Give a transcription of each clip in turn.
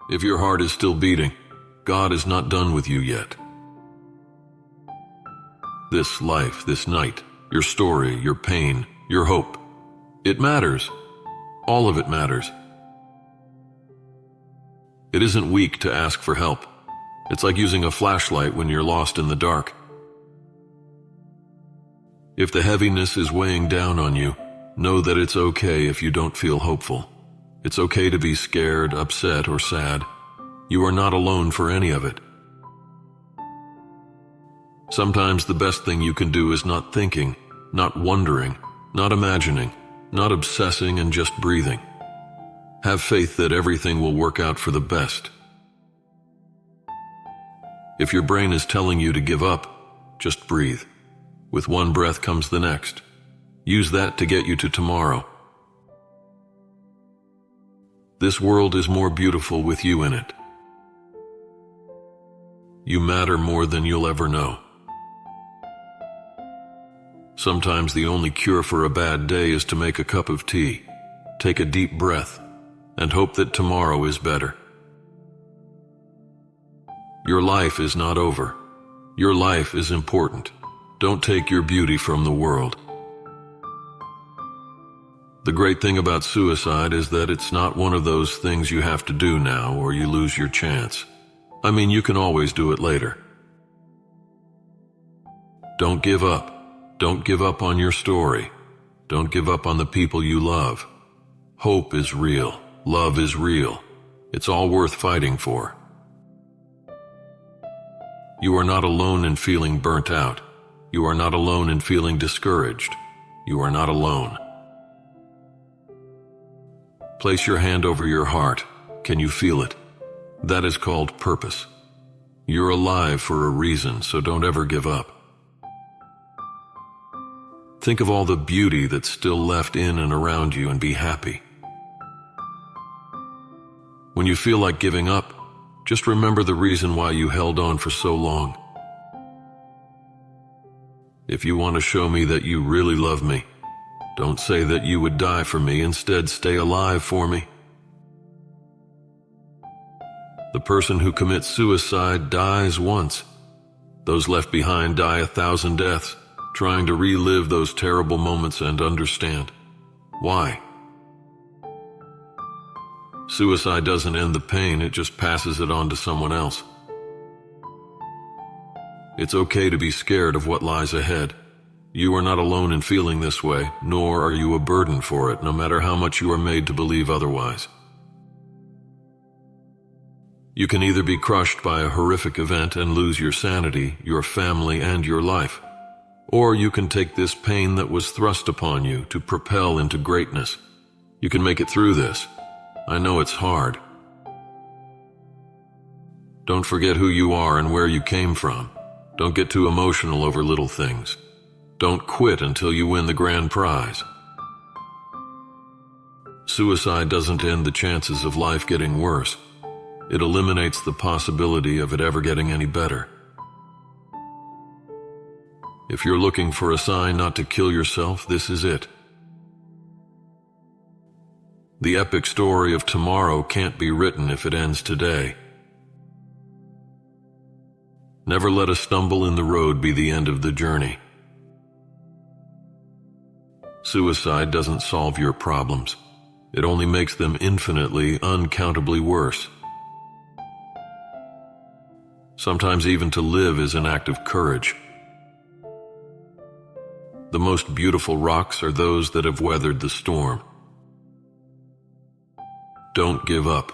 If your heart is still beating, God is not done with you yet. This life, this night, your story, your pain, your hope, it matters. All of it matters. It isn't weak to ask for help. It's like using a flashlight when you're lost in the dark. If the heaviness is weighing down on you, know that it's okay if you don't feel hopeful. It's okay to be scared, upset, or sad. You are not alone for any of it. Sometimes the best thing you can do is not thinking, not wondering, not imagining, not obsessing, and just breathing. Have faith that everything will work out for the best. If your brain is telling you to give up, just breathe. With one breath comes the next. Use that to get you to tomorrow. This world is more beautiful with you in it. You matter more than you'll ever know. Sometimes the only cure for a bad day is to make a cup of tea, take a deep breath, and hope that tomorrow is better. Your life is not over. Your life is important. Don't take your beauty from the world. The great thing about suicide is that it's not one of those things you have to do now or you lose your chance. I mean, you can always do it later. Don't give up. Don't give up on your story. Don't give up on the people you love. Hope is real. Love is real. It's all worth fighting for. You are not alone in feeling burnt out. You are not alone in feeling discouraged. You are not alone. Place your hand over your heart. Can you feel it? That is called purpose. You're alive for a reason, so don't ever give up. Think of all the beauty that's still left in and around you and be happy. When you feel like giving up, just remember the reason why you held on for so long. If you want to show me that you really love me, don't say that you would die for me. Instead, stay alive for me. The person who commits suicide dies once. Those left behind die 1,000 deaths, trying to relive those terrible moments and understand why. Suicide doesn't end the pain, it just passes it on to someone else. It's okay to be scared of what lies ahead. You are not alone in feeling this way, nor are you a burden for it, no matter how much you are made to believe otherwise. You can either be crushed by a horrific event and lose your sanity, your family, and your life, or you can take this pain that was thrust upon you to propel into greatness. You can make it through this. I know it's hard. Don't forget who you are and where you came from. Don't get too emotional over little things. Don't quit until you win the grand prize. Suicide doesn't end the chances of life getting worse. It eliminates the possibility of it ever getting any better. If you're looking for a sign not to kill yourself, this is it. The epic story of tomorrow can't be written if it ends today. Never let a stumble in the road be the end of the journey. Suicide doesn't solve your problems. It only makes them infinitely, uncountably worse. Sometimes even to live is an act of courage. The most beautiful rocks are those that have weathered the storm. Don't give up.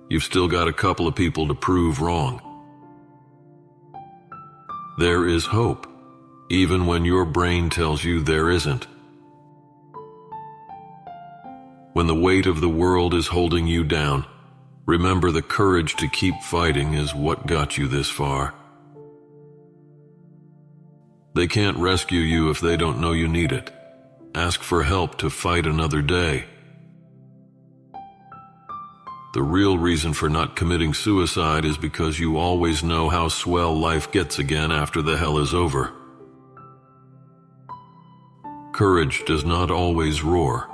You've still got a couple of people to prove wrong. There is hope, even when your brain tells you there isn't. When the weight of the world is holding you down, remember the courage to keep fighting is what got you this far. They can't rescue you if they don't know you need it. Ask for help to fight another day. The real reason for not committing suicide is because you always know how swell life gets again after the hell is over. Courage does not always roar.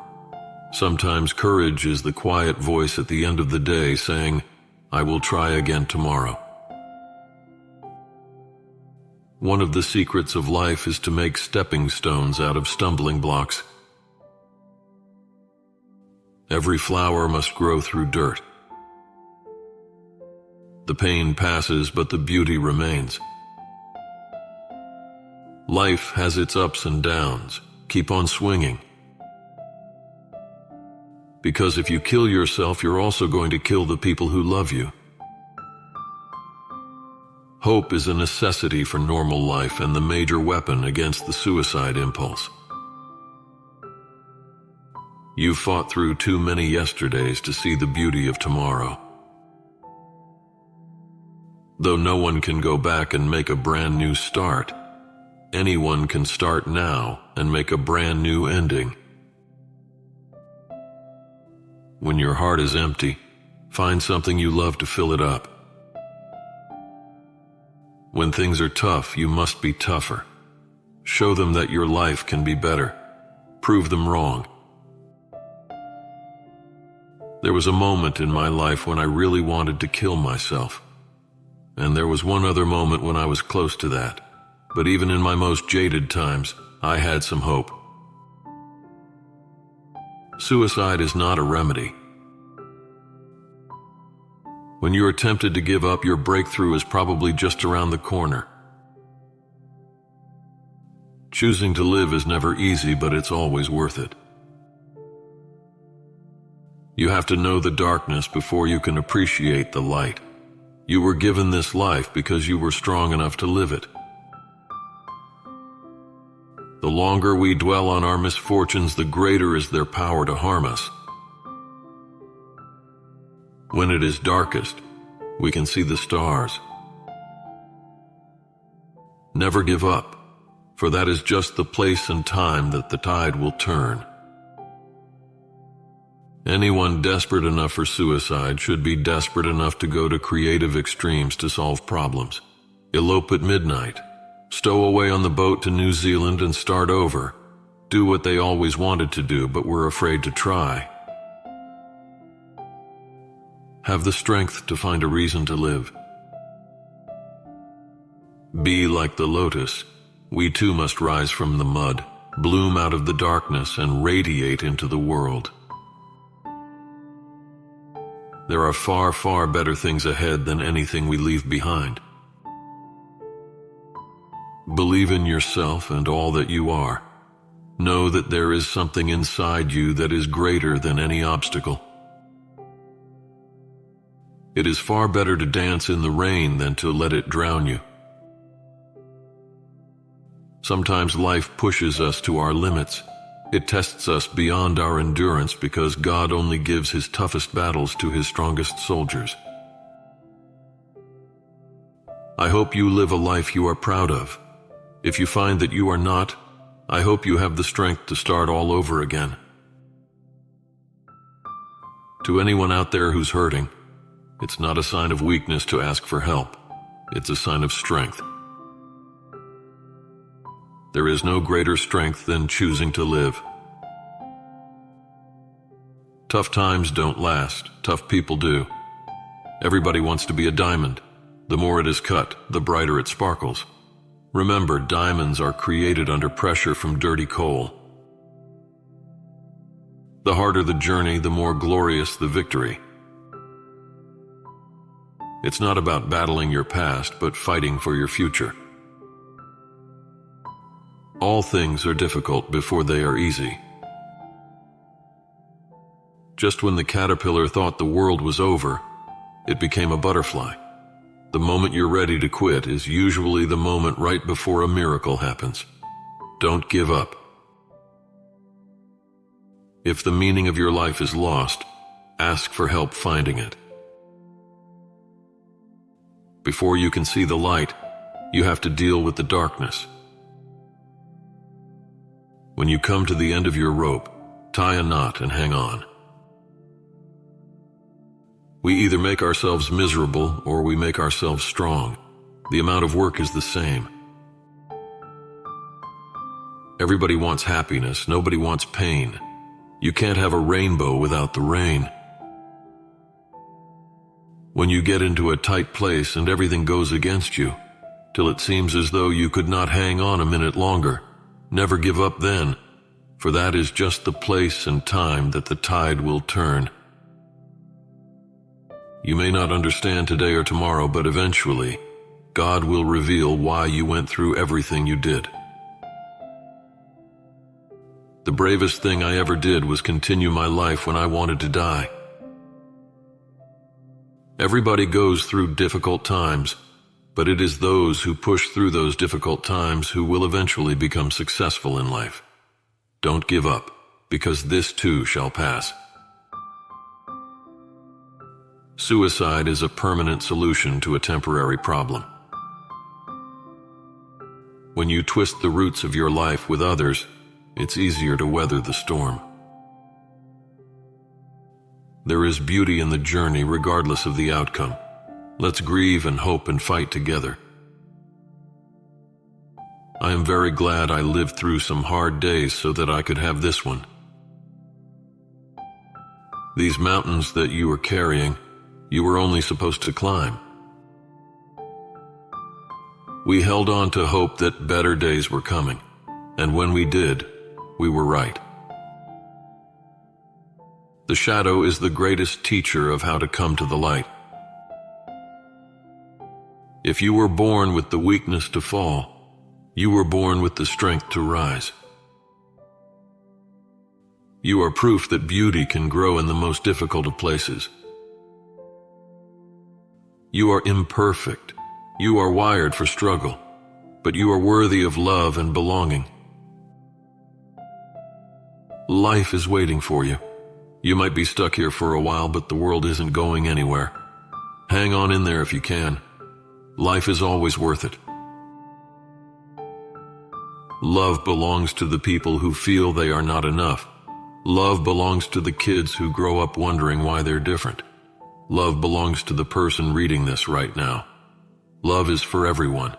Sometimes courage is the quiet voice at the end of the day saying, I will try again tomorrow. One of the secrets of life is to make stepping stones out of stumbling blocks. Every flower must grow through dirt. The pain passes, but the beauty remains. Life has its ups and downs. Keep on swinging. Because if you kill yourself, you're also going to kill the people who love you. Hope is a necessity for normal life and the major weapon against the suicide impulse. You've fought through too many yesterdays to see the beauty of tomorrow. Though no one can go back and make a brand new start, anyone can start now and make a brand new ending. When your heart is empty, find something you love to fill it up. When things are tough, you must be tougher. Show them that your life can be better. Prove them wrong. There was a moment in my life when I really wanted to kill myself. And there was one other moment when I was close to that. But even in my most jaded times, I had some hope. Suicide is not a remedy. When you are tempted to give up, your breakthrough is probably just around the corner. Choosing to live is never easy, but it's always worth it. You have to know the darkness before you can appreciate the light. You were given this life because you were strong enough to live it. The longer we dwell on our misfortunes, the greater is their power to harm us. When it is darkest, we can see the stars. Never give up, for that is just the place and time that the tide will turn. Anyone desperate enough for suicide should be desperate enough to go to creative extremes to solve problems. Elope at midnight. Stow away on the boat to New Zealand and start over. Do what they always wanted to do but were afraid to try. Have the strength to find a reason to live. Be like the lotus. We too must rise from the mud, bloom out of the darkness, and radiate into the world. There are far, far better things ahead than anything we leave behind. Believe in yourself and all that you are. Know that there is something inside you that is greater than any obstacle. It is far better to dance in the rain than to let it drown you. Sometimes life pushes us to our limits. It tests us beyond our endurance because God only gives his toughest battles to his strongest soldiers. I hope you live a life you are proud of. If you find that you are not, I hope you have the strength to start all over again. To anyone out there who's hurting, it's not a sign of weakness to ask for help. It's a sign of strength. There is no greater strength than choosing to live. Tough times don't last. Tough people do. Everybody wants to be a diamond. The more it is cut, the brighter it sparkles. Remember, diamonds are created under pressure from dirty coal. The harder the journey, the more glorious the victory. It's not about battling your past, but fighting for your future. All things are difficult before they are easy. Just when the caterpillar thought the world was over, it became a butterfly. The moment you're ready to quit is usually the moment right before a miracle happens. Don't give up. If the meaning of your life is lost, ask for help finding it. Before you can see the light, you have to deal with the darkness. When you come to the end of your rope, tie a knot and hang on. We either make ourselves miserable or we make ourselves strong. The amount of work is the same. Everybody wants happiness, nobody wants pain. You can't have a rainbow without the rain. When you get into a tight place and everything goes against you, till it seems as though you could not hang on a minute longer, never give up then, for that is just the place and time that the tide will turn. You may not understand today or tomorrow, but eventually, God will reveal why you went through everything you did. The bravest thing I ever did was continue my life when I wanted to die. Everybody goes through difficult times, but it is those who push through those difficult times who will eventually become successful in life. Don't give up, because this too shall pass. Suicide is a permanent solution to a temporary problem. When you twist the roots of your life with others, it's easier to weather the storm. There is beauty in the journey regardless of the outcome. Let's grieve and hope and fight together. I am very glad I lived through some hard days so that I could have this one. These mountains that you are carrying, you were only supposed to climb. We held on to hope that better days were coming, and when we did, we were right. The shadow is the greatest teacher of how to come to the light. If you were born with the weakness to fall, you were born with the strength to rise. You are proof that beauty can grow in the most difficult of places. You are imperfect. You are wired for struggle, but you are worthy of love and belonging. Life is waiting for you. You might be stuck here for a while, but the world isn't going anywhere. Hang on in there if you can. Life is always worth it. Love belongs to the people who feel they are not enough. Love belongs to the kids who grow up wondering why they're different. Love belongs to the person reading this right now. Love is for everyone.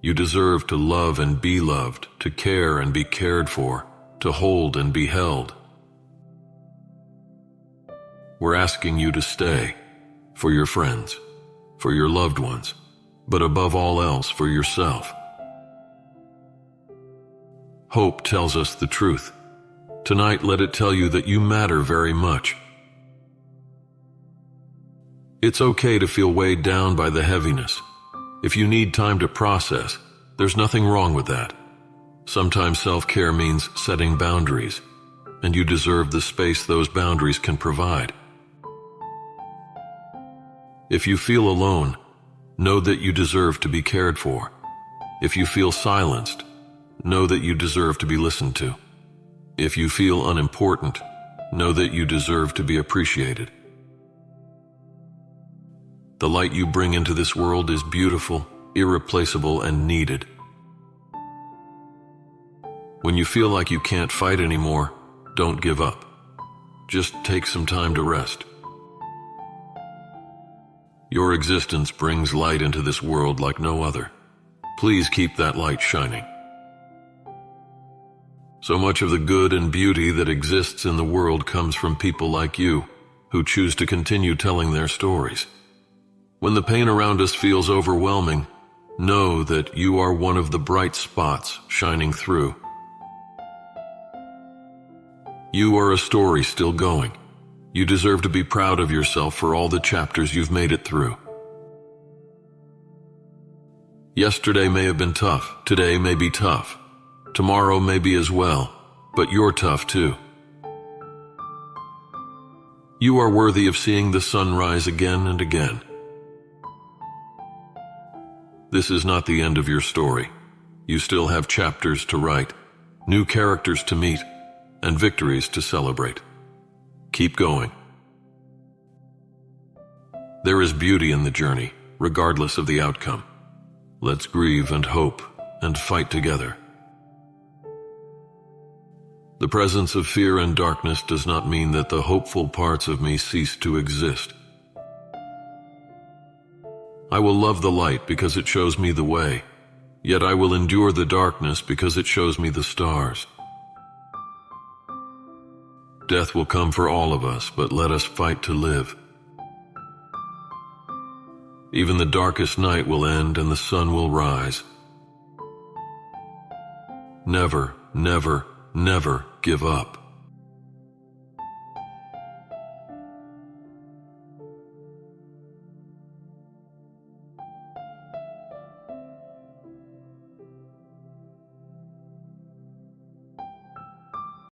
You deserve to love and be loved, to care and be cared for, to hold and be held. We're asking you to stay, for your friends, for your loved ones, but above all else for yourself. Hope tells us the truth. Tonight, let it tell you that you matter very much. It's okay to feel weighed down by the heaviness. If you need time to process, there's nothing wrong with that. Sometimes self-care means setting boundaries, and you deserve the space those boundaries can provide. If you feel alone, know that you deserve to be cared for. If you feel silenced, know that you deserve to be listened to. If you feel unimportant, know that you deserve to be appreciated. The light you bring into this world is beautiful, irreplaceable, and needed. When you feel like you can't fight anymore, don't give up. Just take some time to rest. Your existence brings light into this world like no other. Please keep that light shining. So much of the good and beauty that exists in the world comes from people like you, who choose to continue telling their stories. When the pain around us feels overwhelming, know that you are one of the bright spots shining through. You are a story still going. You deserve to be proud of yourself for all the chapters you've made it through. Yesterday may have been tough. Today may be tough. Tomorrow may be as well, but you're tough too. You are worthy of seeing the sun rise again and again. This is not the end of your story. You still have chapters to write, new characters to meet, and victories to celebrate. Keep going. There is beauty in the journey, regardless of the outcome. Let's grieve and hope and fight together. The presence of fear and darkness does not mean that the hopeful parts of me cease to exist. I will love the light because it shows me the way, yet I will endure the darkness because it shows me the stars. Death will come for all of us, but let us fight to live. Even the darkest night will end and the sun will rise. Never, never, never give up.